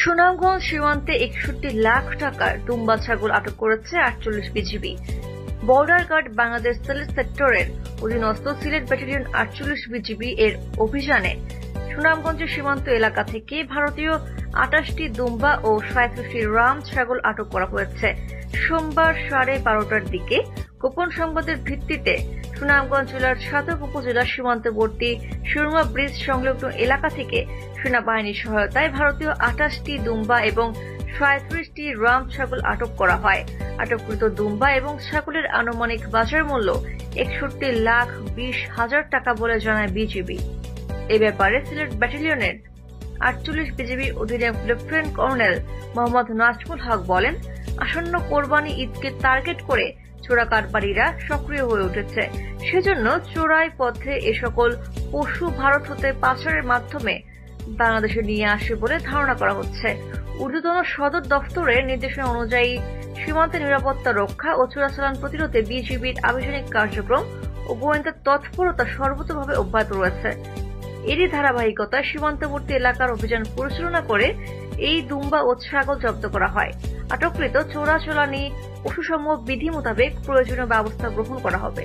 সুনামগঞ্জ সীমান্তে ৬১ লাখ টাকার দুম্বা ছাগল আটক করেছে ৪৮ BGB. Border guard Bangladesh Sylhet সেক্টরের অধীনস্থ সিলেট ব্যাটালিয়ন ৪৮ বিজিবি এর অভিযানে সুনামগঞ্জের সীমান্ত এলাকা থেকে ভারতীয় ২৮টি দুম্বা ও ৩৭টি রাম ছাগল আটক করা হয়েছে। সোমবার ১২:৩০টার দিকে গোপন সংবাদের ভিত্তিতে সুনামগঞ্জ জেলার সাতক উপজেলার সীমান্তবর্তী সুরমা ব্রিজ সংলগ্ন এলাকা থেকে সেনাবাহিনীর সহায়তায় ভারতীয় ২৮টি দুম্বা এবং ৩৭টি রাম ছাগল আটক করা হয়। আটককৃত দুম্বা এবং ছাগলের আনুমানিক বাজার মূল্য ৬১,২০,০০০ টাকা বলে জানায় বিজিবি। এ ব্যাপারে সিলেট ব্যাটালিয়নের ৪৮ বিজিবি অধিনায়ক লেফটেন্যান্ট কর্নেল মোহাম্মদ নাজমুল হক বলেন, আসন্ন কোরবানি ঈদকে টার্গেট করে চোরা কারবারিরা সক্রিয় হয়ে উঠেছে। সেজন্য চোরাই পথে এ সকল পশু ভারত হতে পাচারের মাধ্যমে বাংলাদেশে নিয়ে আসে বলে ধারণা করা হচ্ছে। ঊর্ধ্বতন সদর দফতরের নির্দেশনা অনুযায়ী সীমান্তে নিরাপত্তা রক্ষা ও চোরাচালান প্রতিরোধে বিজিবির আভিযানিক কার্যক্রম ও গোয়েন্দা তৎপরতা সর্বতোভাবে অব্যাহত রয়েছে। এরই ধারাবাহিকতায় সীমান্তবর্তী এলাকার অভিযান পরিচালনা করে এই দুম্বা ও ছাগল জব্দ করা হয়। আটককৃত চোরাচালানি পশুসমূহ বিধি মোতাবেক প্রয়োজনীয় ব্যবস্থা গ্রহণ করা হবে।